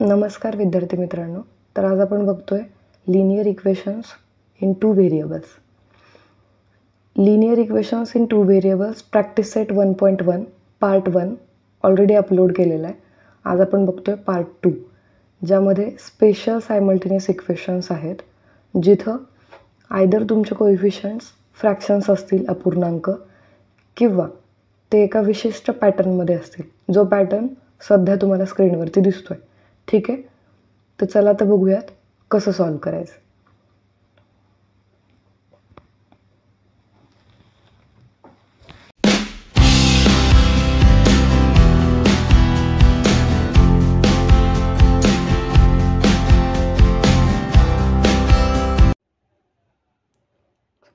नमस्कार विद्यार्थी मित्रांनो. तर आज आपण बघतोय linear equations in two variables. Linear equations in two variables practice set 1.1 part 1 already upload केलेला आहे. आज आपण बघतोय पार्ट 2, ज्यामध्ये स्पेशल सायमल्टेनियस इक्वेशन्स आहेत, जिथं आयदर तुमचे कोएफिशियंट्स फ्रॅक्शन्स असतील अपूर्णांक, किंवा ते एका विशिष्ट पॅटर्नमध्ये असतील, जो पॅटर्न सध्या तुम्हाला स्क्रीनवरती दिसतोय. ठीक आहे, तर चला तर बघूयात कसं सॉल्व करायचं.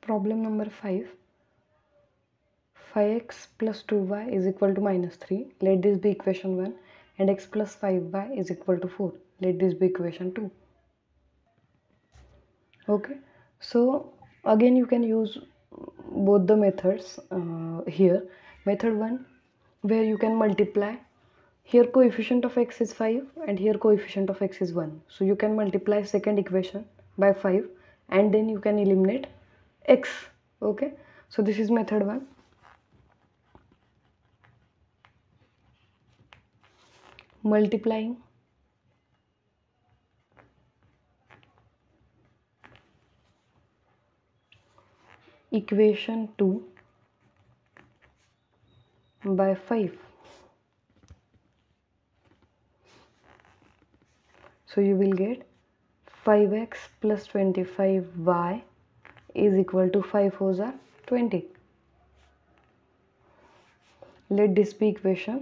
Problem number 5. 5x plus 2y is equal to -3. Let this be equation 1. And x plus 5y is equal to 4. Let this be equation 2. Okay, so again you can use both the methods here. Method 1, where you can multiply. Here coefficient of x is 5 and here coefficient of x is 1. So you can multiply second equation by 5 and then you can eliminate x. Okay, so this is method 1. Multiplying equation 2 by 5. So you will get 5x plus 25y is equal to 5 4s are 20. Let this be equation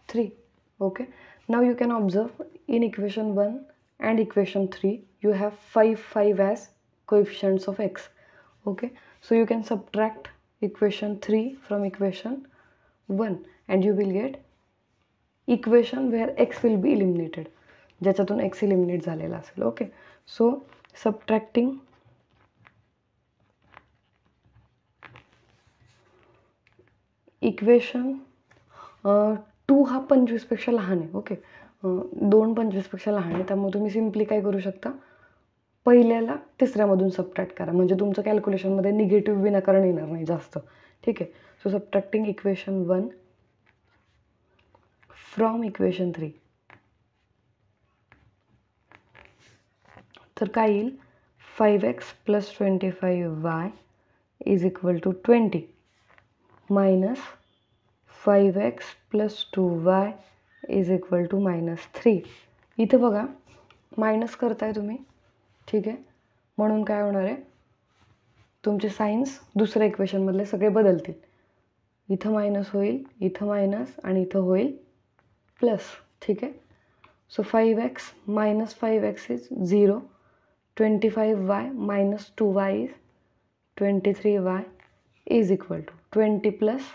3. Okay, now you can observe in equation 1 and equation 3 you have 5 as coefficients of x. Okay, so you can subtract equation 3 from equation 1 and you will get equation where x will be eliminated, ज्याच्यातून x eliminate झालेला असेल. Okay, so subtracting equation 2 हा 25 पेक्षा लहान आहे. Okay, 2 25 पेक्षा लहान आहे, त्यामुळे तुम्ही सिम्पली काय करू शकता, पहिल्याला तिसऱ्यामधून सबट्रॅक्ट करा, म्हणजे तुमचं कॅल्क्युलेशनमध्ये निगेटिव्ह विनाकारण येणार नाही जास्त. ठीक आहे, so subtracting equation 1 from equation 3. तर काय येईल, 5x plus 25y is equal to 20 minus 5x plus 2y is equal to -3. इथे बघा मायनस करताय तुम्ही. ठीक आहे, म्हणून काय होणार आहे, तुमचे साइन्स दुसऱ्या इक्वेशनमधले सगळे बदलतील. इथं मायनस होईल, इथं मायनस आणि इथं होईल प्लस. ठीक आहे, so 5x minus 5x is 0. 25y minus 2y is 23y is equal to 20 plus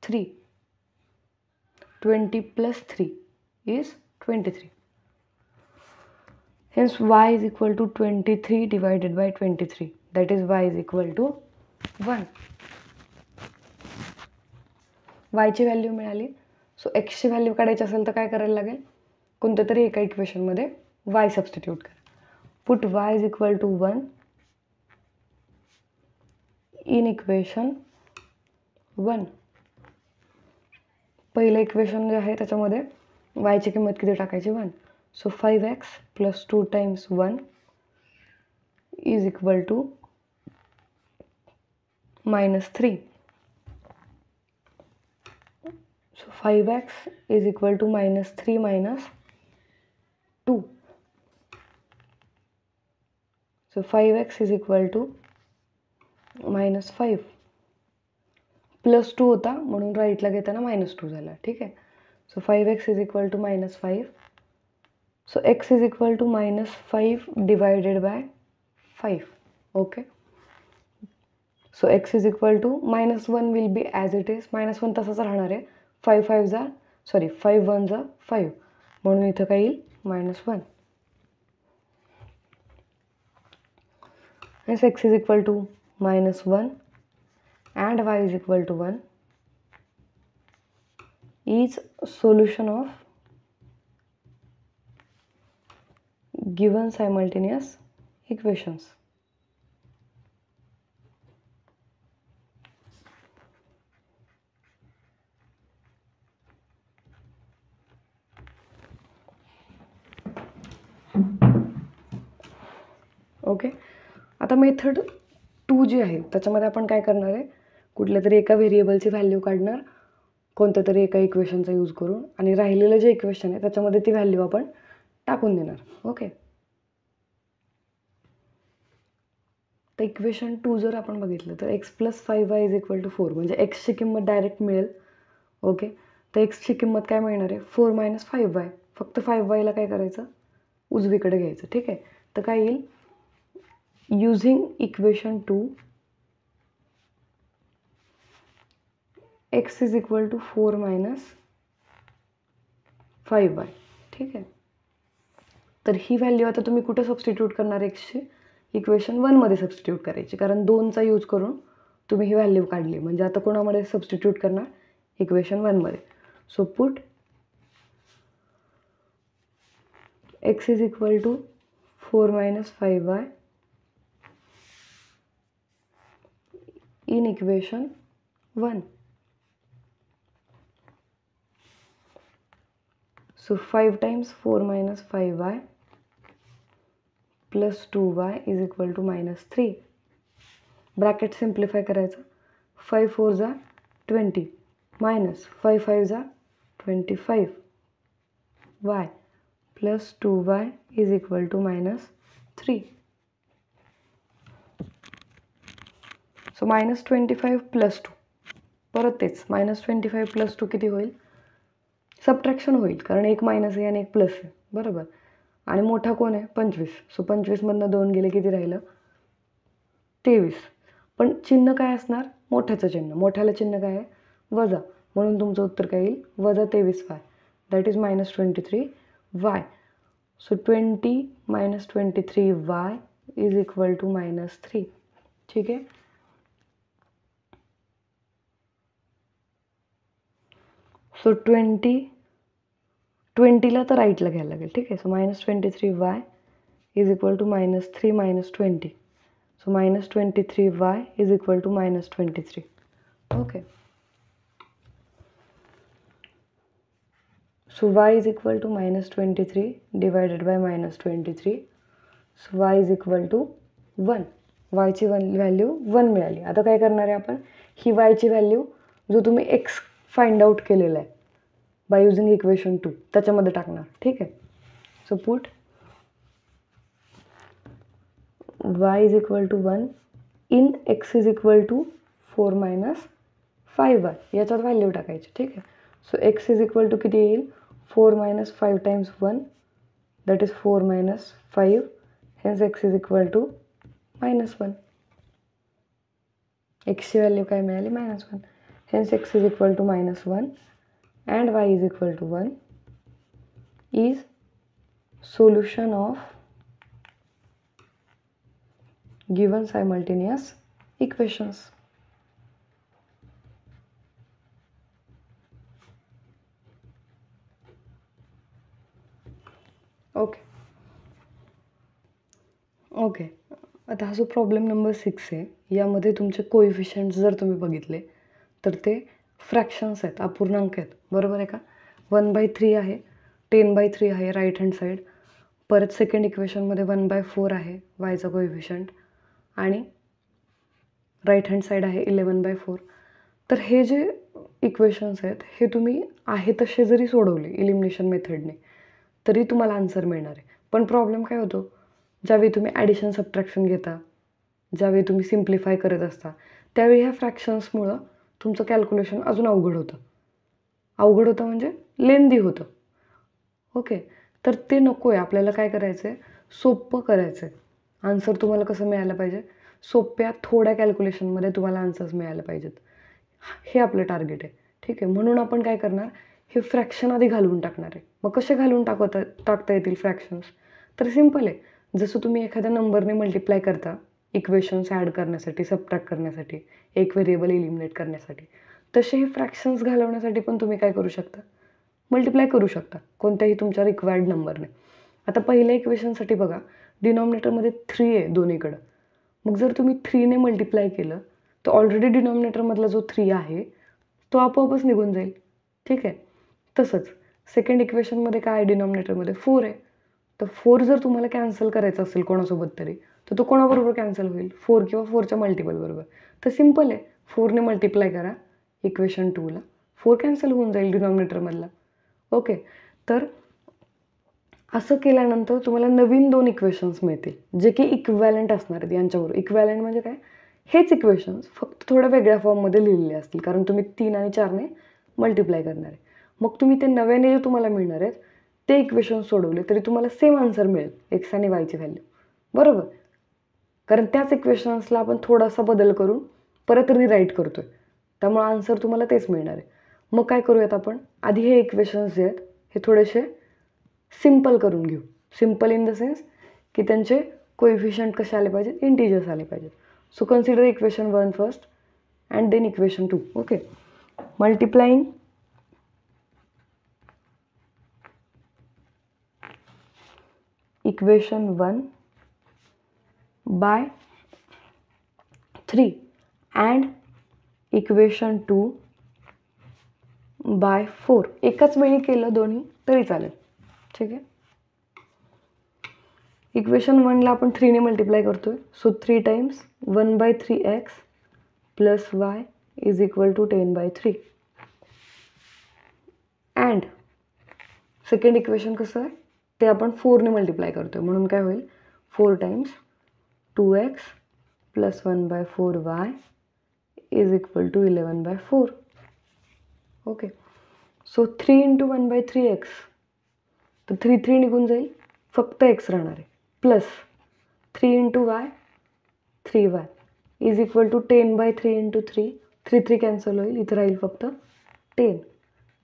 3. 20 plus 3 is 23. Hence y is equal to 23 divided by 23. That is y is equal to 1. y ची value मिळाली. So x ची value काढायची असेल तर काय करायला लागेल, कोणत्या तरी एका इक्वेशनमध्ये y सबस्टिट्यूट करा. Put y is equal to 1 in equation 1. पहिलं इक्वेशन जे आहे त्याच्यामध्ये y ची किंमत किती टाकायची, 1. So 5x plus 2 times 1 is equal to -3. So 5x is equal to -3 minus 2. So 5x is equal to -5. Plus 2 होता म्हणून राईटला घेताना -2 झाला. ठीक आहे, so 5x is equal to -5. So x is equal to -5 divided by 5. Okay, so x is equal to -1 will be as it is. -1 तसंच राहणार आहे. 5 1s are 5, म्हणून इथं काय येईल, -1. Hence x is equal to -1 and y is equal to 1 is solution of given simultaneous equations. Okay, आता method 2 जी आहे त्याच्यामध्ये आपण काय करणार आहे, कुठल्या तरी एका व्हेरिएबलची व्हॅल्यू काढणार कोणत्या तरी एका इक्वेशनचा यूज करून, आणि राहिलेलं जे इक्वेशन आहे त्याच्यामध्ये ती व्हॅल्यू आपण टाकून देणार. ओके, तर इक्वेशन 2 जर आपण बघितलं तर x + 5y = 4, म्हणजे एक्सची किंमत डायरेक्ट मिळेल. ओके, तर एक्सची किंमत काय मिळणार आहे, 4 - 5y. फक्त 5yला काय करायचं, उजवीकडे घ्यायचं. ठीक आहे, तर काय येईल, युझिंग इक्वेशन 2 x = 4 - 5y. ठीक आहे, तर ही व्हॅल्यू आता तुम्ही कुठं सबस्टिट्यूट करणार, एक्सची इक्वेशन 1मध्ये सबस्टिट्यूट करायची, कारण 2चा यूज करून तुम्ही ही व्हॅल्यू काढली. म्हणजे आता कोणामध्ये सबस्टिट्यूट करणार, इक्वेशन 1मध्ये. So put x = 4 - 5y in equation 1. So 5 times 4 - 5y plus 2y is equal to -3. Bracket simplify करायचं. 5 4 जा 20 minus 5 5 जा 25 y plus 2y is equal to -3. So -25 + 2, परत तेच -25 + 2 किती होईल, सबट्रॅक्शन होईल, कारण एक मायनस आहे आणि एक प्लस आहे. बरोबर, आणि मोठा कोण आहे, 25. सो 25मधनं 2 गेले, किती राहिलं, 23. पण चिन्ह काय असणार, मोठ्याचं चिन्ह. मोठ्याला चिन्ह काय आहे, वजा, म्हणून तुमचं उत्तर काय येईल, -23y. That is -23y. So 20 - 23y is equal to -3. ठीक आहे, सो 20ला तर राईटला घ्यायला लागेल. ठीक आहे, so -23y is equal to -3 - 20. So -23y is equal to -23. Okay, so y is equal to -23 divided by -23. So y is equal to 1. वायची value 1 मिळाली. आता काय करणार आहे आपण, ही वायची व्हॅल्यू जो तुम्ही x फाइंड आउट केलेला आहे बाय युझिंग इक्वेशन 2 त्याच्यामध्ये टाकणार. ठीक आहे, so put y is equal to 1 in x is equal to 4 - 5y. याच्यात व्हॅल्यू टाकायची. ठीक आहे, so x is equal to किती येईल, 4 - 5 times 1 that is 4 - 5. Hence x is equal to -1. एक्सची व्हॅल्यू काय मिळाली, -1. Hence x is equal to -1 and y is equal to 1 is solution of given simultaneous equations. Okay, आता हा जो problem number 6 आहे, यामध्ये तुमचे कोइफिशियंट्स जर तुम्ही बघितले तर ते फ्रॅक्शन्स आहेत, अपूर्णांक आहेत. बरोबर आहे का, 1/3 आहे, 10/3 आहे राईट हँड साईड. परत सेकंड इक्वेशनमध्ये 1/4 आहे वायचा कोइफिशियंट, आणि राईट हँड साईड आहे 11/4. तर हे जे इक्वेशन्स आहेत हे तुम्ही आहे तसे जरी सोडवले इलिमिनेशन मेथडने तरी तुम्हाला आन्सर मिळणार आहे. पण प्रॉब्लेम काय होतो, ज्यावेळी तुम्ही ॲडिशन सबट्रॅक्शन घेता, ज्यावेळी तुम्ही सिम्प्लिफाय करत असता, त्यावेळी ह्या फ्रॅक्शन्समुळं तुमचं कॅल्क्युलेशन अजून अवघड होतं. अवघड होतं म्हणजे लेंदी होतं. ओके, तर ते नको आहे. आपल्याला काय करायचं आहे, सोपं करायचं आहे. आन्सर तुम्हाला कसं मिळालं पाहिजे, सोप्या थोड्या कॅल्क्युलेशनमध्ये तुम्हाला आन्सर्स मिळायला पाहिजेत. हे आपलं टार्गेट आहे. ठीक आहे, म्हणून आपण काय करणार, हे फ्रॅक्शन आधी घालवून टाकणार आहे. मग कसे घालून टाकता येतील फ्रॅक्शन्स, तर सिम्पल आहे. जसं तुम्ही एखाद्या नंबरने मल्टिप्लाय करता इक्वेशन्स ॲड करण्यासाठी, सबट्रॅक्ट करण्यासाठी, एक व्हेरिएबल इलिमिनेट करण्यासाठी, तसे हे फ्रॅक्शन्स घालवण्यासाठी पण तुम्ही काय करू शकता, मल्टिप्लाय करू शकता कोणत्याही तुमच्या रिक्वायर्ड नंबरने. आता पहिल्या इक्वेशनसाठी बघा, डिनॉमिनेटरमध्ये 3 आहे दोन्हीकडं. मग जर तुम्ही 3ने मल्टिप्लाय केलं तर ऑलरेडी डिनॉमिनेटरमधला जो 3 आहे तो आपोआपच निघून जाईल. ठीक आहे. तसंच सेकंड इक्वेशनमध्ये काय आहे, डिनॉमिनेटरमध्ये 4 आहे. तर 4 जर तुम्हाला कॅन्सल करायचं असेल कोणासोबत तरी, तर तो कोणाबरोबर कॅन्सल होईल, 4 किंवा 4च्या मल्टिपल बरोबर. तर सिम्पल आहे, 4ने मल्टिप्लाय करा इक्वेशन 2ला, 4 कॅन्सल होऊन जाईल डिनॉमिनेटरमधला. ओके. तर असं केल्यानंतर तुम्हाला नवीन 2 इक्वेशन्स मिळतील जे की इक्वॅलंट असणार आहेत यांच्याबरोबर. इक्वॅलंट म्हणजे काय, हेच इक्वेशन्स फक्त थोड्या वेगळ्या फॉर्ममध्ये लिहिलेले असतील, कारण तुम्ही 3 आणि 4ने मल्टिप्लाय करणार आहे. मग तुम्ही ते नव्याने जे तुम्हाला मिळणार आहेत ते इक्वेशन सोडवले तरी तुम्हाला सेम आन्सर मिळेल, एक्स आणि वायची व्हॅल्यू, बरोबर. कारण त्याच इक्वेशन्सला आपण थोडासा बदल करून परत रिराईट करतोय, त्यामुळे आन्सर तुम्हाला तेच मिळणार आहे. मग काय करूयात आपण, आधी हे इक्वेशन्स जे आहेत हे थोडेसे सिम्पल करून घेऊ. सिम्पल इन द सेन्स की त्यांचे कोएफिशियंट कसे आले पाहिजेत, इंटिजर्स आले पाहिजेत. So consider equation 1 first and then equation 2. Okay. Multiplying equation 1 by 3 and equation 2 by 4. एकाच वेळी केलं दोन्ही तरी चालेल. ठीक आहे. इक्वेशन 1ला आपण 3ने मल्टिप्लाय करतोय. So 3 times 1/3x plus y is equal to 10/3. And second equation कसं आहे ते आपण 4ने मल्टिप्लाय करतोय, म्हणून काय होईल, 4 times 2x plus 1/4y is equal to 11/4. Okay. So 3 into 1/3x, तर 3 निघून जाईल, फक्त x राहणार आहे, plus 3 into y 3y is equal to 10/3 into 3, 3 cancel होईल, इथं राहील फक्त 10.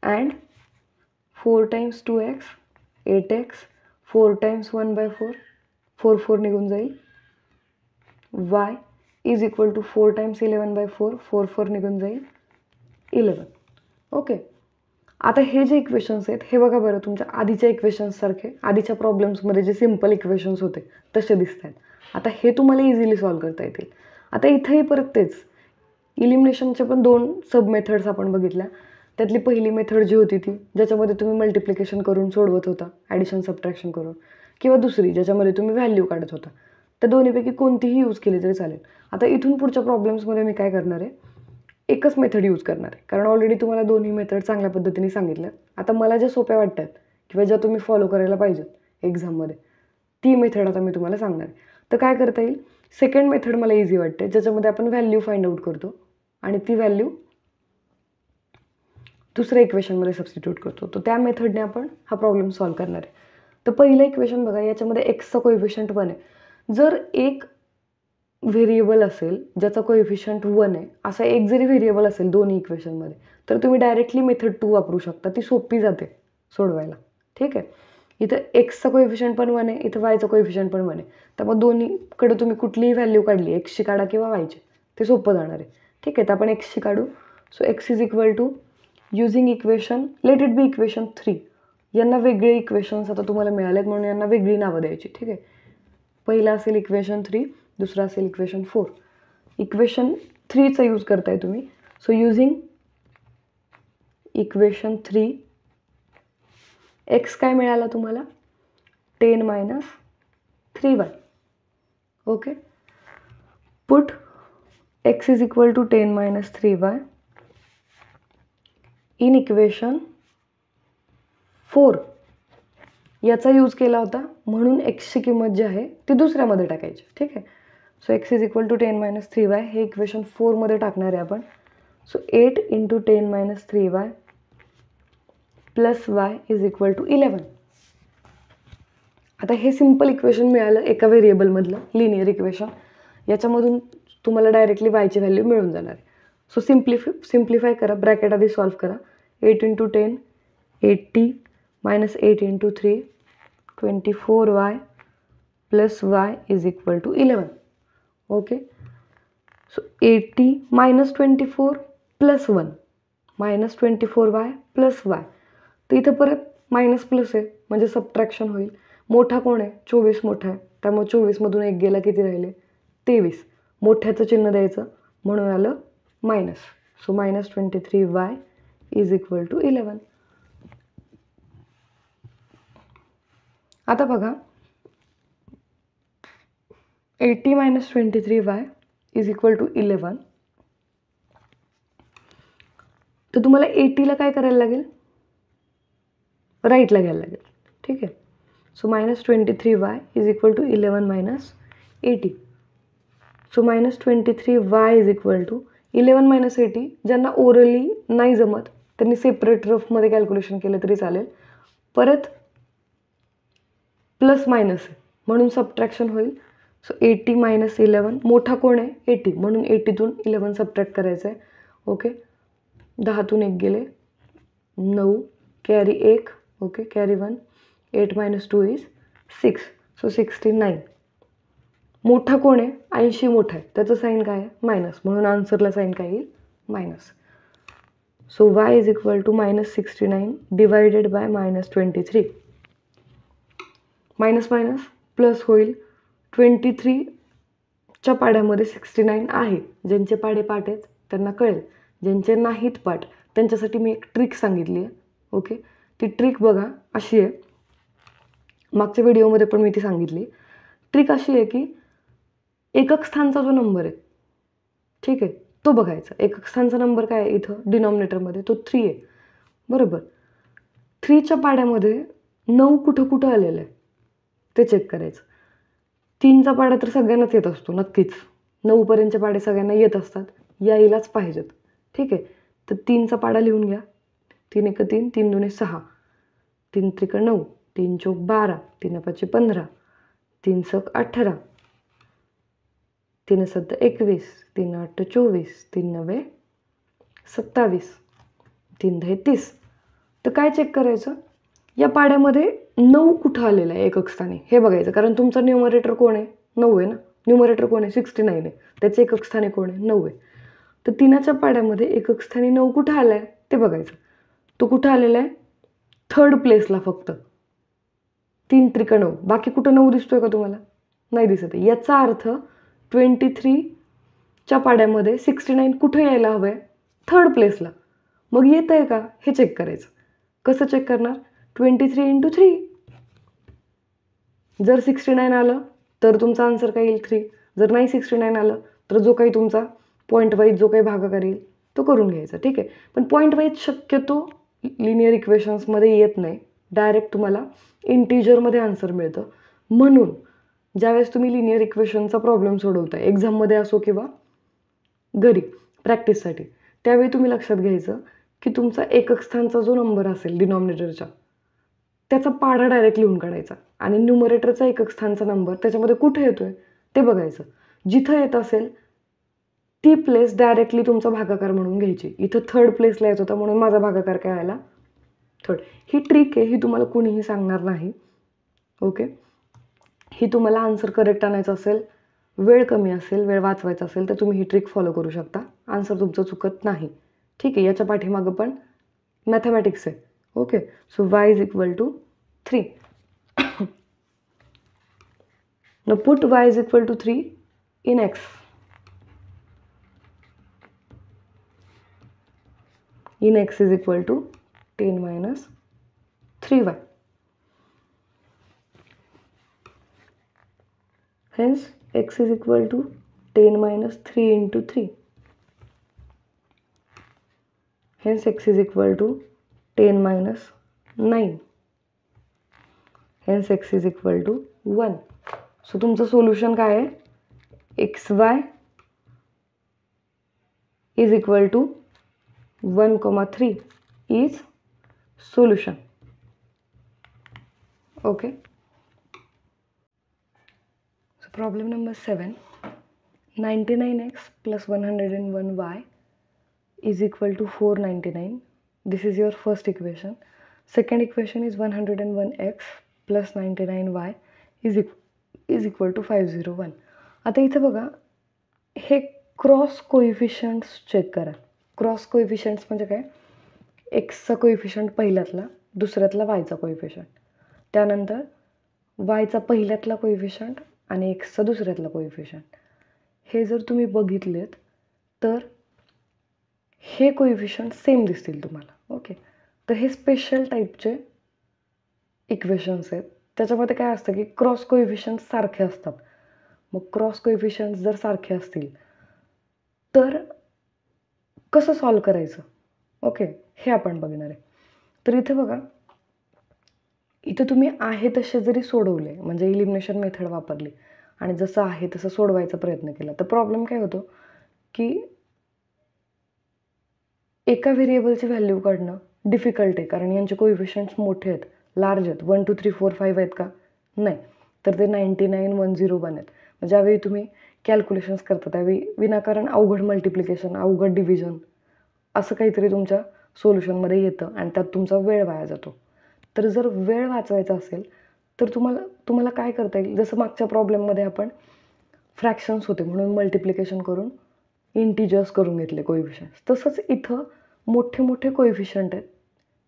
And 4 times 2x 8x, 4 times 1/4 4 निघून जाईल, y is equal to 4 times 11/4 4 निघून जाईल 11. ओके. आता हे जे इक्वेशन्स आहेत हे बघा बरं, तुमच्या आधीच्या इक्वेशन्ससारखे आधीच्या प्रॉब्लेम्समध्ये जे सिम्पल इक्वेशन्स होते तसे दिसत आहेत. आता हे तुम्हाला इझिली सॉल्व करता येतील. आता इथंही परत तेच, इलिमिनेशनचे पण 2 सब मेथड्स आपण बघितल्या. त्यातली पहिली मेथड जी होती ती ज्याच्यामध्ये तुम्ही मल्टिप्लिकेशन करून सोडवत होता, ॲडिशन सबट्रॅक्शन करून, किंवा दुसरी ज्याच्यामध्ये तुम्ही व्हॅल्यू काढत होता. त्या दोन्हीपैकी कोणतीही यूज केली तरी चालेल. आता इथून पुढच्या प्रॉब्लेम्समध्ये मी काय करणार आहे, एकच मेथड यूज करणार आहे, कारण ऑलरेडी तुम्हाला दोन्ही मेथड चांगल्या पद्धतीने सांगितल्या. आता मला ज्या सोप्या वाटतात किंवा ज्या तुम्ही फॉलो करायला पाहिजेत एक्झाममध्ये, ती मेथड आता मी तुम्हाला सांगणार आहे. तर काय करता येईल, सेकंड मेथड मला इझी वाटते, ज्याच्यामध्ये आपण व्हॅल्यू फाइंड आउट करतो आणि ती व्हॅल्यू दुसऱ्या इक्वेशनमध्ये सबस्टिट्यूट करतो. तर त्या मेथडने आपण हा प्रॉब्लेम सॉल्व करणार आहे. तर पहिलं इक्वेशन बघा, याच्यामध्ये एक्सचा कोएफिशियंट 1 आहे. जर एक व्हेरिएबल असेल ज्याचा कोएफिशियंट 1 आहे, असा एक जरी व्हेरिएबल असेल दोन्ही इक्वेशनमध्ये, तर तुम्ही डायरेक्टली मेथड 2 वापरू शकता, ती सोपी जाते सोडवायला. ठीक आहे. इथं एक्सचा कोएफिशियंट पण 1 आहे, इथं वायचा कोएफिशियंट पण 1 आहे, त्यामुळे दोन्हीकडे तुम्ही कुठलीही व्हॅल्यू काढली, एक्सची काढा किंवा वायची, ते सोपं जाणार आहे. ठीक आहे. तर आपण एक्सची काढू. So x is equal to, using equation, let it be equation 3. यांना वेगळे इक्वेशन्स आता तुम्हाला मिळालेत म्हणून यांना वेगळी नावं द्यायची. ठीक आहे. पहिला असेल इक्वेशन 3, दुसरा असेल इक्वेशन 4. इक्वेशन 3चा यूज करताय तुम्ही. सो युझिंग इक्वेशन 3, एक्स काय मिळाला तुम्हाला, 10 - 3y. Okay. Put x is equal to 10 - 3y in equation 4. याचा यूज केला होता म्हणून एक्सची किंमत जी आहे ती दुसऱ्यामध्ये टाकायची. ठीक आहे. So x is equal to 10 - 3y हे इक्वेशन 4मध्ये टाकणार आहे आपण. So 8 into 10 - 3y plus y is equal to 11. आता हे सिम्पल इक्वेशन मिळालं एका व्हेरिएबलमधलं लिनियर इक्वेशन. याच्यामधून तुम्हाला डायरेक्टली वायची व्हॅल्यू मिळून जाणार आहे. सो सिम्प्लिफाय करा, ब्रॅकेट आधी सॉल्व करा. 8 into 10 80 minus 8 into 3 24y plus y is equal to 11. Okay. So 80 minus 24 plus 1 minus 24y plus y. तर इथं परत मायनस प्लस आहे म्हणजे सबट्रॅक्शन होईल, मोठा कोण आहे? 24 मोठा आहे, त्यामुळे 24मधून 1 गेला, किती राहिले? 23. मोठ्याचं चिन्ह द्यायचं म्हणून आलं minus. So -23y is equal to 11. आता बघा 80 - 23y इज इक्वल टू 11. तर तुम्हाला 80ला काय करायला लागेल? राईटला घ्यायला लागेल. ठीक आहे. So -23y is equal to 11 minus 80. So -23y is equal to 11 - 80. ज्यांना ओरली नाही जमत त्यांनी सेपरेट रफमध्ये कॅल्क्युलेशन केलं तरी चालेल. परत प्लस मायनस आहे म्हणून सबट्रॅक्शन होईल. सो 80 - 11. मोठा कोण आहे? 80, म्हणून 80तून 11 सबट्रॅक्ट करायचं आहे. ओके. 10तून 1 गेले 9, carry 1, okay, carry 1. 8 - 2 is 6. So 69. मोठा कोण आहे? 80 मोठा आहे, त्याचं साईन काय आहे? मायनस, म्हणून आन्सरला साईन काय येईल? Minus. So y is equal to -69 divided by -23. Minus minus plus होईल. 23च्या पाड्यामध्ये 69 आहे. ज्यांचे पाडे पाठ आहेत त्यांना कळेल, ज्यांचे नाहीत पाठ त्यांच्यासाठी मी एक ट्रिक सांगितली आहे. ओके. ती ट्रिक बघा अशी आहे, मागच्या व्हिडिओमध्ये पण मी ती सांगितली. ट्रिक अशी आहे की एकक स्थानचा जो नंबर आहे, ठीक आहे, तो बघायचा. एकक स्थानचा नंबर काय आहे? इथं डिनॉमिनेटरमध्ये तो 3 आहे, बरोबर. 3च्या पाड्यामध्ये 9 कुठं कुठं आलेलं आहे ते चेक करायचं. 3चा पाडा तर सगळ्यांनाच येत असतो, नक्कीच. 9पर्यंतचे पाडे सगळ्यांना येत असतात, यायलाच पाहिजेत. ठीक आहे. तर 3चा पाडा लिहून घ्या. 3 × 3, 3 × 2 = 6, 3 × 3 = 9, 3 × 4 = 12, 3 × 5 = 15, 3 × 6 = 18, 3 × 7 = 21, 3 × 8 = 24, 3 × 9 = 27, 3 × 10 = 30. तर काय चेक करायचं? या पाड्यामध्ये 9 कुठं आलेलं आहे एकक स्थानी हे बघायचं, कारण तुमचा न्यूमरेटर कोण आहे? 9 आहे ना. न्यूमरेटर कोण आहे? 69 आहे, त्याचे एकक स्थानी कोण आहे? 9 आहे. तर 3च्या पाड्यामध्ये एकक स्थानी 9 कुठं आला आहे ते बघायचं. तो कुठं आलेला आहे? 3rd प्लेसला फक्त. 3 × 3 = 9. बाकी कुठं 9 दिसतोय का तुम्हाला? नाही दिसत आहे. याचा अर्थ 23च्या पाड्यामध्ये 69 कुठं यायला हवं आहे? 3rd प्लेसला. मग येत आहे का हे चेक करायचं. कसं चेक करणार? 23 × 3. जर 69 आलं तर तुमचा आन्सर काय येईल? 3. जर नाही 69 आलं तर जो काही तुमचा पॉईंट वाईज जो काही भागाकार येईल तो करून घ्यायचा. ठीक आहे. पण पॉईंट वाईज शक्यतो लिनियर इक्वेशन्समध्ये येत नाही, डायरेक्ट तुम्हाला इंटिजरमध्ये आन्सर मिळतं. म्हणून ज्यावेळेस तुम्ही लिनियर इक्वेशनचा प्रॉब्लेम सोडवताय, एक्झाममध्ये असो किंवा घरी प्रॅक्टिससाठी, त्यावेळी तुम्ही लक्षात घ्यायचं की तुमचा एकक स्थानचा जो नंबर असेल डिनॉमिनेटरच्या, त्याचा पाढा डायरेक्ट लिहून काढायचा आणि न्यूमरेटरचा एकक स्थानचा नंबर त्याच्यामध्ये कुठे येतोय ते बघायचं. जिथं येत असेल ती प्लेस डायरेक्टली तुमचा भागाकार म्हणून घ्यायची. इथं 3rd प्लेसला येत होता म्हणून माझा भागाकार काय आला? 3rd. ही ट्रिक आहे, ही तुम्हाला कोणीही सांगणार नाही. ओके. ही तुम्हाला आन्सर करेक्ट आणायचं असेल, वेळ कमी असेल, वेळ वाचवायचा असेल तर तुम्ही ही ट्रिक फॉलो करू शकता. आन्सर तुमचं चुकत नाही. ठीक आहे. याच्या पाठीमागं पण मॅथमॅटिक्स आहे. Okay. So y is equal to 3. Now put y is equal to 3 in x. In x is equal to 10 minus 3y. Hence x is equal to 10 minus 3 into 3. Hence x is equal to 10 minus 9. Hence x is equal to 1. So तुमचं solution काय आहे? xy is equal to 1,3 is solution. Okay. So problem number 7. 99x plus 101y is equal to 499. This is your first equation. Second equation is 101x plus 99y is equal to 501. आता इथं बघा, हे cross कोइफिशियंट्स check करा. Cross कोइफिशियंट्स म्हणजे काय? एक्सचा coefficient पहिल्यातला, दुसऱ्यातला वायचा coefficient, त्यानंतर वायचा पहिल्यातला coefficient आणि एक्सचा दुसऱ्यातला कोइफिशियंट हे जर तुम्ही बघितलेत तर हे कोइफिशियंट सेम दिसतील तुम्हाला. ओके, तर हे स्पेशल टाईपचे इक्वेशन्स आहेत. त्याच्यामध्ये काय असतं की क्रॉस कोइफिशियंट्स सारखे असतात. मग क्रॉस कोइफिशियंट्स जर सारखे असतील तर कसं सॉल्व करायचं, ओके, हे आपण बघणार आहे. तर इथे बघा, इथे तुम्ही आहे तसे जरी सोडवले म्हणजे इलिमिनेशन मेथड वापरली आणि जसं आहे तसं सोडवायचा प्रयत्न केला तर प्रॉब्लेम काय होतो की एका व्हेरिएबलची व्हॅल्यू काढणं डिफिकल्ट आहे, कारण यांचे कोइफिशियंट्स मोठे आहेत, लार्ज आहेत. 1 2 3 4 5 आहेत का? नाही. तर ते 99 101 आहेत. मग ज्यावेळी तुम्ही कॅल्क्युलेशन्स करता त्यावेळी विनाकारण अवघड मल्टिप्लिकेशन, अवघड डिव्हिजन असं काहीतरी तुमच्या सोल्युशनमध्ये येतं आणि त्यात तुमचा वेळ वाया जातो. तर जर वेळ वाचवायचा असेल तर तुम्हाला काय करता येईल, जसं मागच्या प्रॉब्लेममध्ये आपण फ्रॅक्शन्स होते म्हणून मल्टिप्लिकेशन करून इंटिजर्स करून घेतले कोइफिशियंट्स, तसंच इथं मोठे मोठे कोइफिशियंट आहेत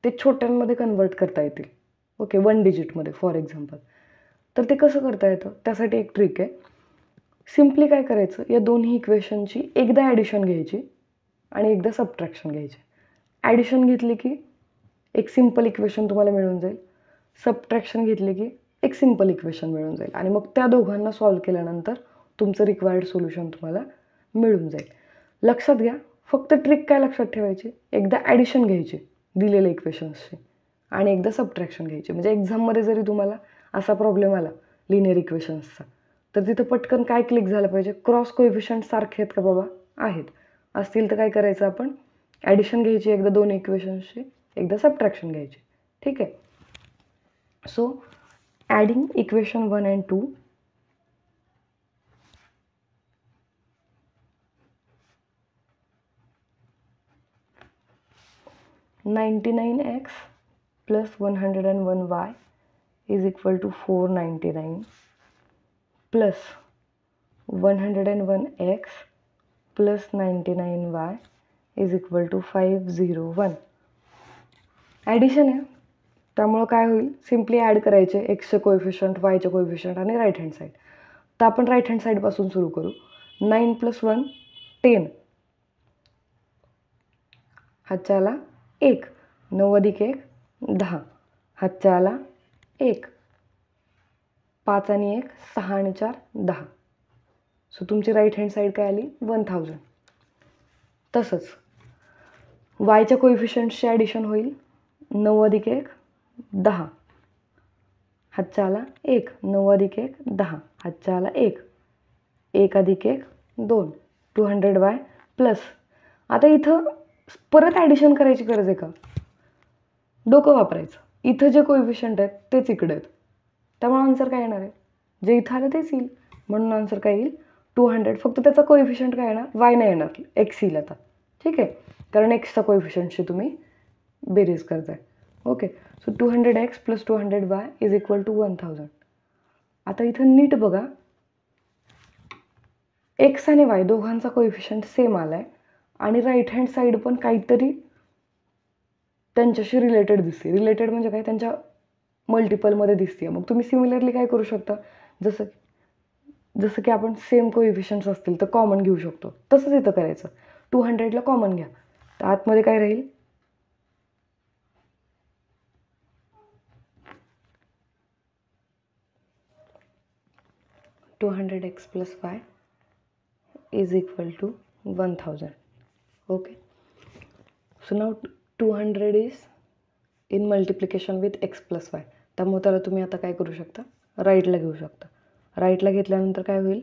ते छोट्यांमध्ये कन्वर्ट करता येतील. ओके, 1 डिजिटमध्ये फॉर एक्झाम्पल. तर ते कसं करता येतं, त्यासाठी एक ट्रिक आहे. सिम्पली काय करायचं, या दोन्ही इक्वेशनची एकदा ॲडिशन घ्यायची आणि एकदा सबट्रॅक्शन घ्यायची. ॲडिशन घेतली की एक सिम्पल इक्वेशन तुम्हाला मिळून जाईल, सबट्रॅक्शन घेतली की एक सिम्पल इक्वेशन मिळून जाईल आणि मग त्या दोघांना सॉल्व केल्यानंतर तुमचं रिक्वायर्ड सोल्युशन तुम्हाला मिळून जाईल. लक्षात घ्या, फक्त ट्रिक काय लक्षात ठेवायची, एकदा ॲडिशन घ्यायची दिलेल्या इक्वेशन्सची आणि एकदा सबट्रॅक्शन घ्यायची. म्हणजे एक्झाममध्ये जरी तुम्हाला असा प्रॉब्लेम आला लिनियर इक्वेशन्सचा तर तिथं पटकन काय क्लिक झालं पाहिजे, क्रॉस कोइफिशियंट सारखे आहेत का बाबा, आहेत. असतील तर काय करायचं, आपण ॲडिशन घ्यायची एकदा दोन इक्वेशन्सची, एकदा सबट्रॅक्शन घ्यायची. ठीक आहे. So adding equation 1 and 2 99x plus 101y is equal to 499 plus 101x plus 99y is equal to 501. Addition आहे त्यामुळं काय होईल, सिम्पली ॲड करायचे एक्सचे कोएफिशियंट, वायचे कोएफिशियंट आणि राईट हँड साईड. तर आपण राईट हँड साईडपासून सुरू करू. 9 + 1 10, हातच्या आला 1, 9 + 1 10, हातच्या आला 1, 5 आणि 1 6 आणि 4 10. सो तुमची राईट हँड साईड काय आली 1000. तसंच वायच्या कोएफिशियंट्सचे ॲडिशन होईल 9 + 1 10, हातच्या आला 1, 9 + 1 10, हातच्या आला 1, 1 + 1 2, 200y प्लस. आता इथं परत ॲडिशन करायची गरज आहे का, डोकं वापरायचं. इथं जे कोएफिशियंट आहेत तेच इकडे आहेत, त्यामुळे आन्सर काय येणार आहे, जे इथं आलं तेच येईल. म्हणून आन्सर काय येईल 200. फक्त त्याचा कोएफिशियंट काय येणार, वाय नाही येणार, एक्स येईल आता. ठीक आहे, कारण एक्सचा कोएफिशियंटशी तुम्ही बेरीज करताय. Okay, so 200x + 200y is equal to 1000. आता इथं नीट बघा, एक्स आणि वाय दोघांचा कोएफिशियंट सेम आला आहे आणि राईट हँड साईड पण काहीतरी त्यांच्याशी रिलेटेड दिसते. रिलेटेड म्हणजे काय, त्यांच्या मल्टिपलमध्ये दिसते. मग तुम्ही सिमिलरली काय करू शकता, जसं की आपण सेम कोएफिशियंट्स असतील तर कॉमन घेऊ शकतो, तसंच इथं करायचं. 200ला कॉमन घ्या तर आतमध्ये काय राहील, 200x + y is equal to 1000. Okay, so now 200 is in multiplication with x plus y. त्यामुळे त्याला तुम्ही आता काय करू शकता, राईटला घेऊ शकता. राईटला घेतल्यानंतर काय होईल,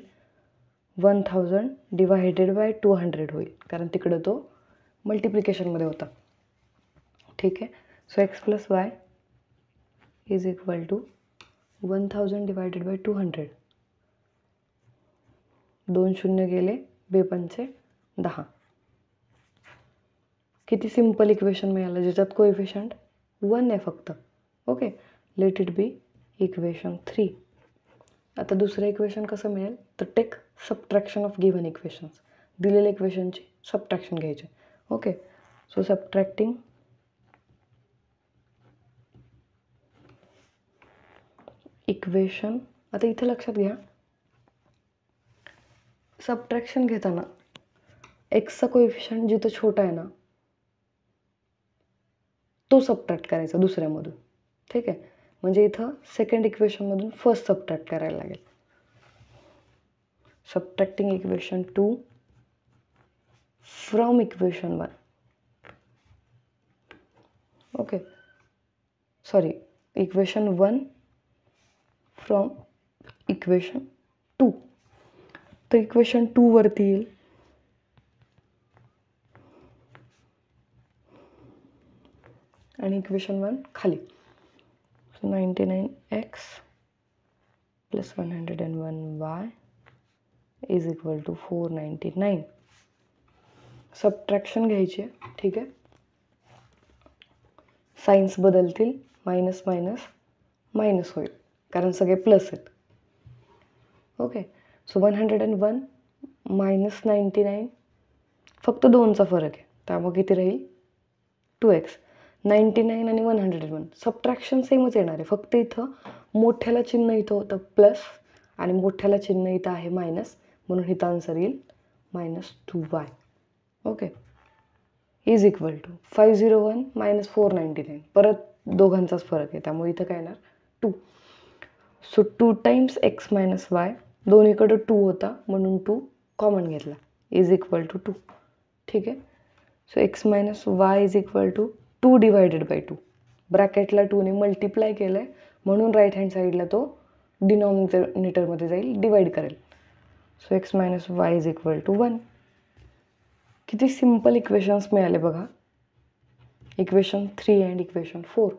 1000 डिवायडेड बाय 200 होईल, कारण तिकडं तो मल्टिप्लिकेशनमध्ये होता. ठीक आहे. So x + y is equal to 1000 divided by 200. 2 शून्य गेले, 2 पंचे 10. किती सिम्पल इक्वेशन मिळालं ज्याच्यात कोएफिशियंट 1 आहे फक्त. Okay, let it be equation 3. आता दुसरं इक्वेशन कसं मिळेल, तर take subtraction of given equations. दिलेल्या इक्वेशनची सबट्रॅक्शन घ्यायचे. ओके, सो सबट्रॅक्टिंग इक्वेशन, आता इथं लक्षात घ्या सबट्रॅक्शन घेताना एक्सचा कोएफिशियंट जिथं छोटा आहे ना तो सबट्रॅक्ट करायचा दुसऱ्यामधून, ठीक आहे. म्हणजे इथं सेकंड इक्वेशनमधून फर्स्ट सबट्रॅक्ट करायला लागेल. Subtracting equation 2 from equation 1. Okay, sorry, equation 1 from equation 2. तर इक्वेशन 2 वरती येईल आणि इक्वेशन 1 खाली. 99x plus 101y is equal to 499. Subtraction घ्यायची, ठीक आहे. साइन्स बदलतील, मायनस मायनस मायनस होईल कारण सगळे प्लस आहेत. ओके, सो 101 मायनस 99, फक्त 2चा फरक आहे त्यामुळे किती राहील 2x. 99 आणि 101 सबट्रॅक्शन सेमच येणार आहे, फक्त इथं मोठ्याला चिन्ह इथं होतं प्लस आणि मोठ्याला चिन्ह इथं आहे मायनस, म्हणून इथं आन्सर येईल -2y. Okay, is equal to 501 minus 499, परत दोघांचाच फरक आहे त्यामुळे इथं काय येणार 2. So 2 times x minus y, दोन्हीकडं 2 होता म्हणून 2 कॉमन घेतला, इज इक्वल टू 2. ठीक आहे. So x minus y is equal to 2 divided by 2. ब्रॅकेटला 2ने मल्टिप्लाय केलं आहे म्हणून राईट हँड साईडला तो डिनॉमिनेटरमध्ये जाईल, डिवाइड करेल. So x minus y is equal to 1. किती सिम्पल इक्वेशन्स मिळाले बघा, इक्वेशन 3 अँड इक्वेशन 4.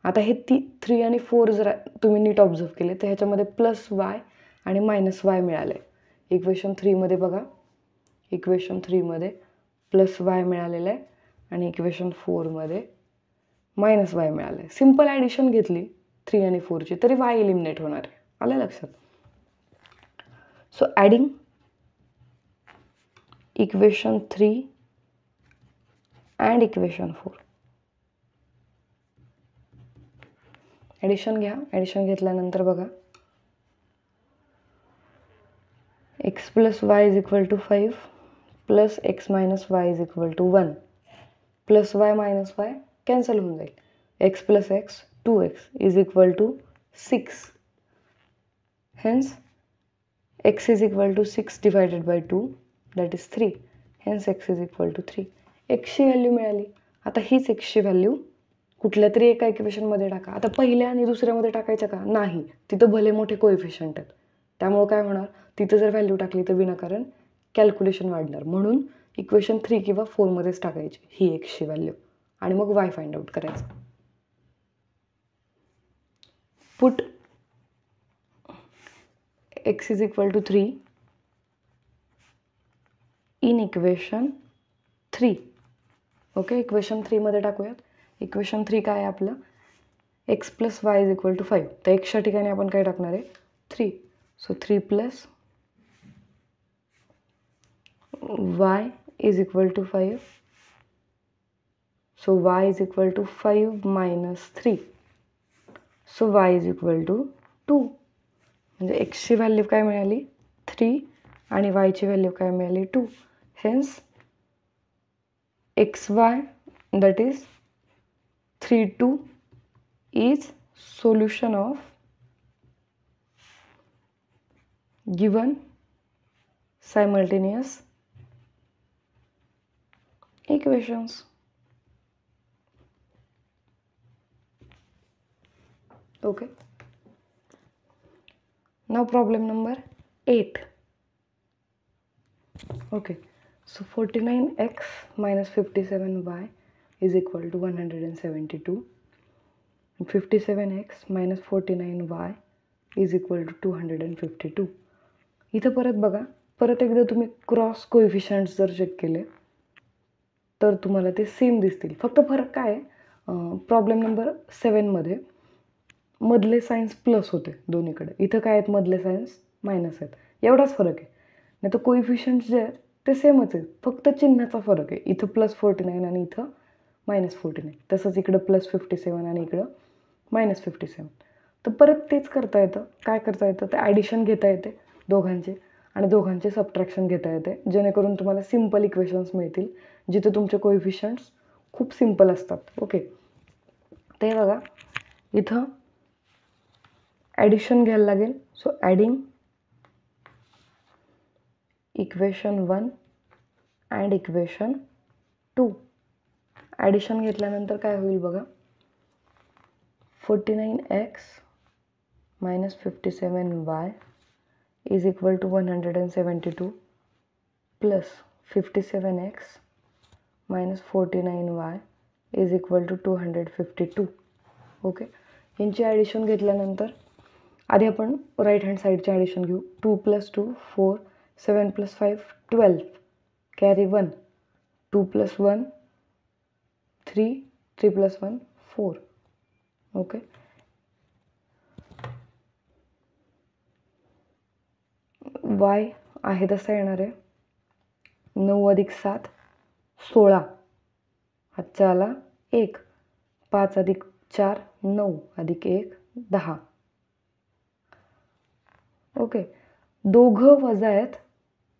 आता हे 3 आणि 4 जर तुम्ही नीट ऑब्झर्व केले तर ह्याच्यामध्ये प्लस वाय आणि मायनस वाय मिळाले. इक्वेशन 3मध्ये बघा, इक्वेशन 3मध्ये प्लस वाय मिळालेलं आहे आणि इक्वेशन 4मध्ये मायनस वाय मिळालं आहे. सिम्पल ॲडिशन घेतली 3 आणि 4ची तरी वाय एलिमिनेट होणार आहे. आलं लक्षात? So adding equation 3 and equation 4. Addition घ्या. ॲडिशन घेतल्यानंतर बघा, x plus y is equal to 5 plus x minus y is equal to 1. Plus y minus y cancel होऊन जाईल. X plus x 2x is equal to 6. Hence x is equal to 6 divided by 2 that is 3. Hence x is equal to 3. एक्सची value मिळाली. आता हीच एक्सची value कुठल्या तरी एका इक्वेशनमध्ये टाका. आता पहिल्या आणि दुसऱ्यामध्ये टाकायचं का? नाही, तिथं भले मोठे कोएफिशियंट आहेत त्यामुळे काय होणार, तिथं जर व्हॅल्यू टाकली तर विनाकारण कॅल्क्युलेशन वाढणार, म्हणून इक्वेशन 3 किंवा 4मध्येच टाकायची ही एक्सची व्हॅल्यू आणि मग वाय फाइंड आउट करायचं. Put x is equal to 3 in equation 3. Okay, equation 3मध्ये टाकूयात. इक्वेशन 3 काय आहे आपलं, x plus y is equal to 5. तर एक्सच्या ठिकाणी आपण काय टाकणार आहे 3. So 3 plus y is equal to 5. So y is equal to 5 minus 3. So y is equal to 2. म्हणजे एक्सची व्हॅल्यू काय मिळाली 3 आणि वायची व्हॅल्यू काय मिळाली 2. Hence xy that is 3 2 is solution of given simultaneous equations. Okay, now problem number 8. Okay, so 49x minus 57y is equal to 172. 57x minus 49y is equal to 252. इथं परत बघा, परत एकदा तुम्ही क्रॉस कोएफिशियंट्स जर चेक केले तर तुम्हाला ते सेम दिसतील. फक्त फरक काय आहे, प्रॉब्लेम नंबर 7मध्ये मधले सायन्स प्लस होते दोन्हीकडे, इथं काय आहेत मधले सायन्स मायनस आहेत, एवढाच फरक आहे. नाही तर कोएफिशियंट्स जे आहेत ते सेमच आहेत, फक्त चिन्हाचा फरक आहे. इथं प्लस 49 आणि इथं मायनस 49. तसंच इकडं प्लस 57 आणि इकडं मायनस 57. तर परत तेच करता येतं. काय करता येतं, ते ॲडिशन घेता येते दोघांचे आणि दोघांचे सबट्रॅक्शन घेता येते, जेणेकरून तुम्हाला सिम्पल इक्वेशन्स मिळतील जिथे तुमचे कोएफिशियंट्स खूप सिम्पल असतात. ओके, ते बघा इथं ॲडिशन घ्यायला लागेल. So adding equation 1 and equation 2. Addition घेतल्यानंतर काय होईल बघा, 49x minus 57y is equal to 172 plus 57x minus 49y is equal to 252. Okay, यांची ॲडिशन घेतल्यानंतर आधी आपण राईट हँड साईडचे ॲडिशन घेऊ. 2 + 2 4, 7 + 5 12, कॅरी 1, 2 + 1 3, 3 + 1 4. ओके, y आहे तसा येणार आहे 9 + 7 16, हातचा आला 1, 5 + 4 9 + 1 10. ओके, दोघं वजा आहेत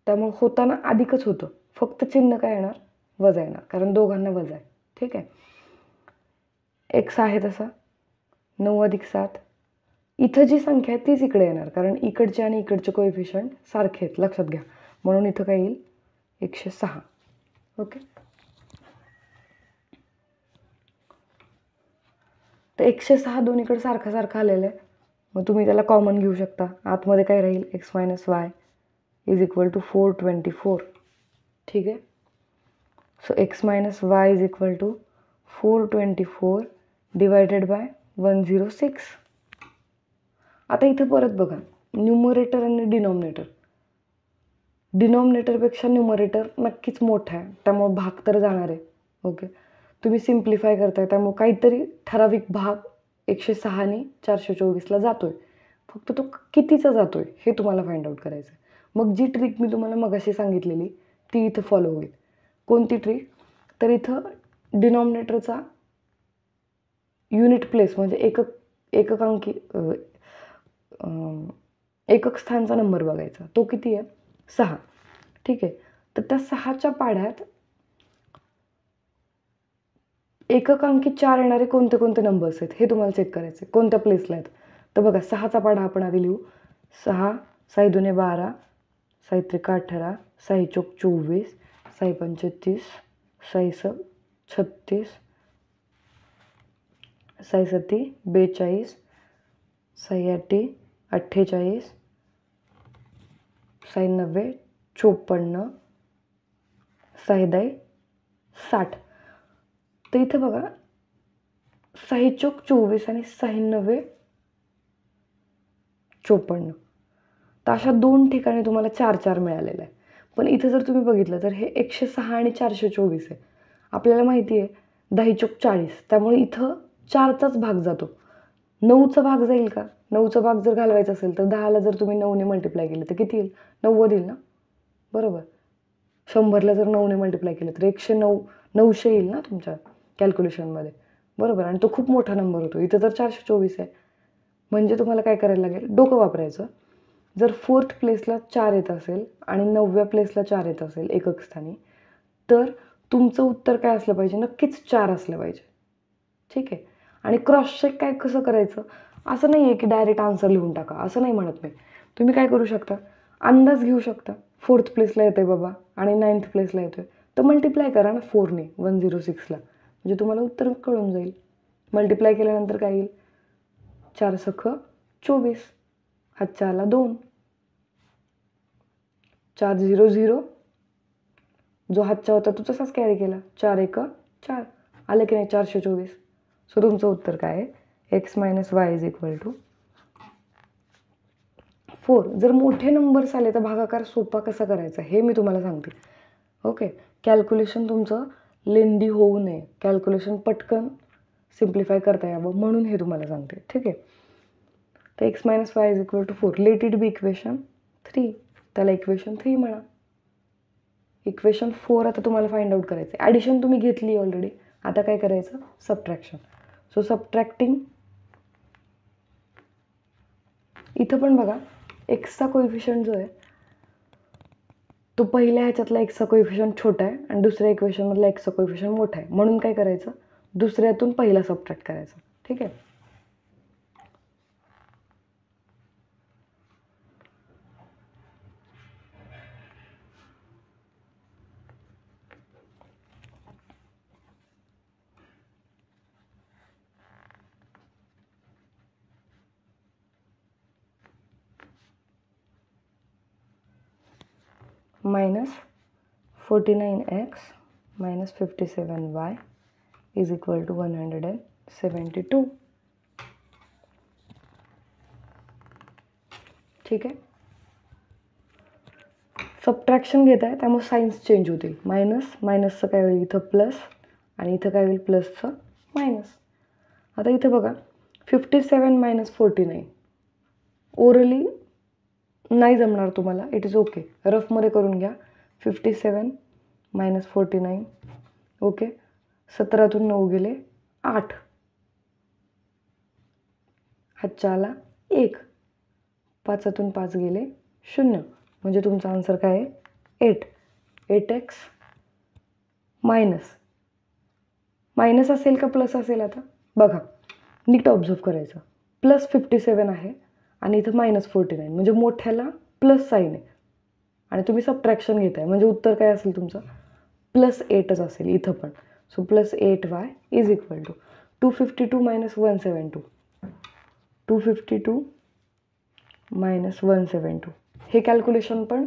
त्यामुळे होताना अधिकच होतं, फक्त चिन्ह काय येणार, वजा येणार, कारण दोघांना वजा आहे. ठीक आहे, x आहे तसा 9 + 7. इथं जी संख्या आहे तीच इकडे येणार, कारण इकडचे आणि इकडचे कोएफिशियंट सारखे आहेत, लक्षात घ्या. म्हणून इथं काय येईल 106. ओके, तर 106 दोन्हीकडे सारखा सारखा आलेला आहे. मग तुम्ही त्याला कॉमन घेऊ शकता. आतमध्ये काय राहील, x - y is equal to 424. ठीक आहे, so x - y is equal to 424 divided by 106. आता इथं परत बघा, न्यूमरेटर आणि डिनॉमिनेटर. डिनॉमिनेटरपेक्षा न्यूमरेटर नक्कीच मोठा आहे, त्यामुळे भाग तर जाणार आहे. ओके, तुम्ही सिम्प्लिफाय करताय त्यामुळे काहीतरी ठराविक भाग 106 ने 424ला जातोय. फक्त तो कितीचा जातोय हे तुम्हाला फाइंड आउट करायचं आहे. मग जी ट्रिक मी तुम्हाला मगाशी सांगितलेली ती इथं फॉलो होईल. कोणती ट्रिक, तर इथं डिनॉमिनेटरचा युनिट प्लेस म्हणजे एकक स्थानचा नंबर बघायचा. तो किती आहे, 6. ठीक आहे, तर त्या 6च्या पाढ्यात एककांकी 4 येणारे कोणते कोणते नंबर्स आहेत हे तुम्हाला चेक करायचे, कोणत्या प्लेसला आहेत. तर बघा 6चा पाढा आपण आधी लिहू. 6 6 दुने 12, 6 त्रिक 18, 6 चौक 24, 6 पंचे 30, 6 स 36, 6 सती 42, 6 आठी 48, 6 नव्वे 54, 6 दाई 60. तर इथं बघा 6 चौक 24 आणि 6 नव्वे 54. तर अशा दोन ठिकाणी तुम्हाला 4 4 मिळालेलं आहे. पण इथं जर तुम्ही बघितलं तर हे 106 आणि 424 आहे. आपल्याला माहिती आहे 10 चौक 40, त्यामुळे इथं 4चाच भाग जातो. 9चा भाग जाईल का, 9चा भाग जर घालवायचा असेल तर 10ला जर तुम्ही 9ने मल्टिप्लाय केलं तर किती येईल, 90 येईल ना, बरोबर. 100ला जर 9ने मल्टिप्लाय केलं तर 109 900 येईल ना तुमच्या कॅल्क्युलेशनमध्ये, बरोबर. आणि तो खूप मोठा नंबर होतो. इथं तर 424 आहे. म्हणजे तुम्हाला काय करायला लागेल, डोकं वापरायचं. जर 4th प्लेसला 4 येत असेल आणि 9व्या प्लेसला 4 येत असेल एकक स्थानी, तर तुमचं उत्तर काय असलं पाहिजे, नक्कीच 4 असलं पाहिजे. ठीक आहे, आणि क्रॉस चेक काय कसं करायचं, असं नाही आहे की डायरेक्ट आन्सर लिहून टाका, असं नाही म्हणत मी. तुम्ही काय करू शकता, अंदाज घेऊ शकता. 4th प्लेसला येतं आहे बाबा आणि 9th प्लेसला येतो आहे, तर मल्टिप्लाय करा ना 4ने 106ला, म्हणजे तुम्हाला उत्तर कळून जाईल. मल्टिप्लाय केल्यानंतर काय येईल, 4 सख 24, हातचा आला 2, 4 0 0, जो हातचा होता तो तसाच कॅरी केला, 4 1 4, आलं की नाही 424. सो तुमचं उत्तर काय आहे, x - y is equal to 4. जर मोठे नंबर्स आले तर भागाकार सोपा कसा करायचा हे मी तुम्हाला सांगते. ओके, कॅल्क्युलेशन तुमचं लेंदी होऊ नये, कॅल्क्युलेशन पटकन सिम्प्लिफाय करता यावं म्हणून हे तुम्हाला सांगते. ठीक आहे, तर x - y is equal to 4. Let it be equation 3, त्याला इक्वेशन 3 म्हणा. इक्वेशन 4 आता तुम्हाला फाइंड आउट करायचं आहे. ॲडिशन तुम्ही घेतली ऑलरेडी, आता काय करायचं, सबट्रॅक्शन. सो सबट्रॅक्टिंग इथं पण बघा एक्सचा कोइफिशियंट जो आहे तो पहिल्या ह्याच्यातला एक्सचा कोइफिशियंट छोटा आहे आणि दुसऱ्या इक्वेशनमधला एक्सचा कोइफिशियंट मोठा आहे. म्हणून काय करायचं, दुसऱ्यातून पहिला सबट्रॅक्ट करायचा. ठीक आहे. -49x minus 57y is equal to 172. ठीक आहे. सबट्रॅक्शन घेत आहे त्यामुळे साईन्स चेंज होतील. मायनसचं काय होईल इथं प्लस आणि इथं काय होईल प्लसचं मायनस. आता इथं बघा 57 minus 49 ओरली नाही जमणार तुम्हाला, इट इज ओके, रफमध्ये करून घ्या. 57 minus 49 ओके. 17तून 9 गेले 8, हातच्या आला 1, 5तून 5 गेले 0, म्हणजे तुमचा आन्सर काय आहे 8x मायनस असेल का प्लस असेल. आता बघा नीट ऑब्झर्व करायचं. प्लस 57 आहे आणि इथं -49 म्हणजे मोठ्याला प्लस साईन आहे आणि तुम्ही सबट्रॅक्शन घेत आहे म्हणजे उत्तर काय असेल तुमचं +8च असेल इथं पण. So +8y is equal to 252 minus 172. 252 minus 172 हे कॅल्क्युलेशन पण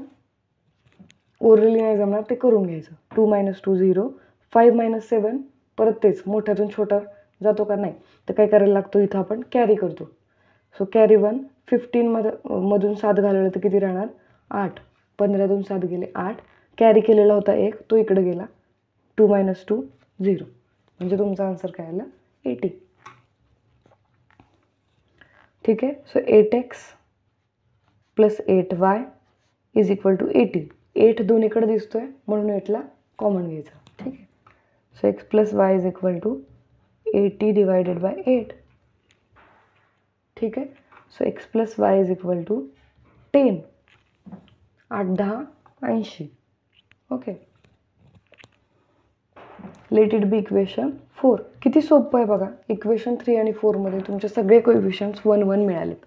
ओरली नाही जमणार, ते करून घ्यायचं. 2 minus 2 0, 5 minus 7 परत तेच मोठ्यातून छोटा जातो का नाही, तर काय करायला लागतो इथं आपण कॅरी करतो. सो कॅरी 1, 15 मधून 7 घालवलं तर किती राहणार 8, 15तून 7 गेले 8, कॅरी केलेला होता 1 तो इकडे गेला. 2 minus 2 0, म्हणजे तुमचा आन्सर काय आला 80. ठीक आहे. So 8x + 8y is equal to 80. 8 दोन्हीकडे दिसतोय म्हणून 8ला कॉमन घ्यायचं. ठीक आहे. So x + y is equal to 80 divided by 8. ठीक आहे. So x + y is equal to 10. 8 10 80. Okay. Let it be equation 4. किती सोपं आहे बघा. इक्वेशन 3 आणि 4 मध्ये तुमचे सगळे कोइफिशियंट्स 1 1 मिळालेत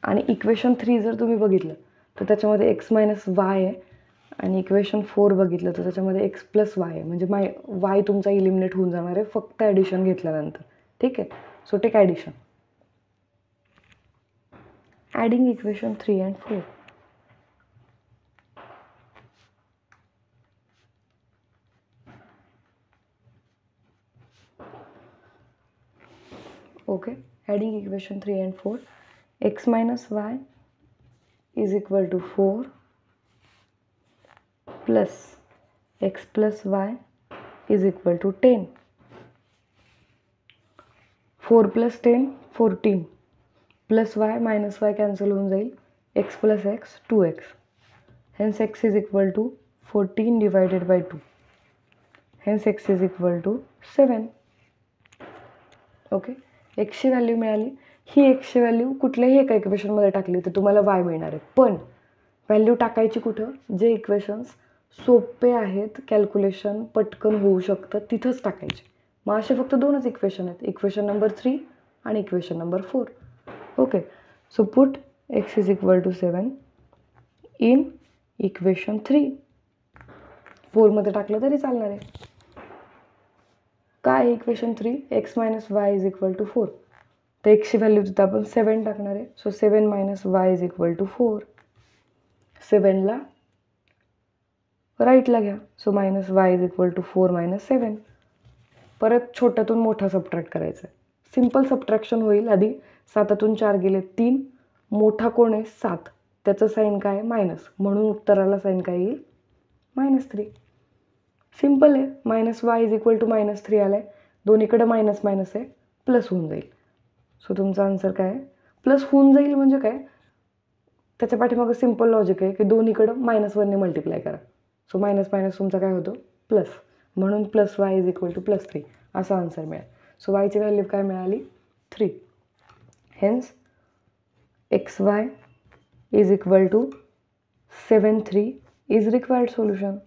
आणि इक्वेशन 3 जर तुम्ही बघितलं तर त्याच्यामध्ये x - y आहे आणि इक्वेशन 4 बघितलं तर त्याच्यामध्ये x + y आहे. म्हणजे y तुमचा इलिमिनेट होऊन जाणार आहे फक्त ॲडिशन घेतल्यानंतर. ठीक आहे. So take addition. Adding equation 3 and 4. Okay, adding equation 3 and 4. X minus y is equal to 4 plus x plus y is equal to 10. 4 plus 10 14 plus y minus y cancel होऊन जाईल. x plus x 2x. Hence x is equal to 14 divided by 2. Hence x is equal to 7. Okay. एक्सची value मिळाली. ही एक्सची value कुठल्याही एका इक्वेशनमध्ये टाकली तर तुम्हाला वाय मिळणार आहे. पण व्हॅल्यू टाकायची कुठं, जे इक्वेशन्स सोपे आहेत, कॅल्क्युलेशन पटकन होऊ शकतं तिथंच टाकायचे. मग असे फक्त 2च इक्वेशन आहेत, इक्वेशन नंबर 3 आणि equation number 4. Okay. So put x is equal to 7 in equation 3. 4मध्ये टाकलं तरी चालणार आहे. काय equation 3 x - y is equal to 4. तर एक्सची व्हॅल्यू तिथं आपण 7 टाकणार आहे. So 7 - y is equal to 4. 7ला राईटला घ्या. So -y is equal to 4 - 7. परत छोट्यातून मोठा सबट्रॅक्ट करायचा आहे. सिम्पल सबट्रॅक्शन होईल. आधी 7तून 4 गेले 3, मोठा कोण आहे 7, त्याचं साईन काय आहे मायनस, म्हणून उत्तराला साईन काय येईल -3. सिम्पल आहे. -y इज इक्वल टू -3 आला आहे. दोन्हीकडे मायनस मायनस आहे, प्लस होऊन जाईल. सो तुमचा आन्सर काय आहे प्लस होऊन जाईल. म्हणजे काय त्याच्या पाठीमागं सिम्पल लॉजिक आहे की दोन्हीकडं -1ने मल्टिप्लाय करा. सो मायनस मायनस तुमचा काय होतो प्लस, म्हणून +y इज इक्वल टू +3 असा आन्सर मिळाला. सो वायची व्हॅल्यू काय मिळाली 3. Hence xy is equal to 7 3 is required solution.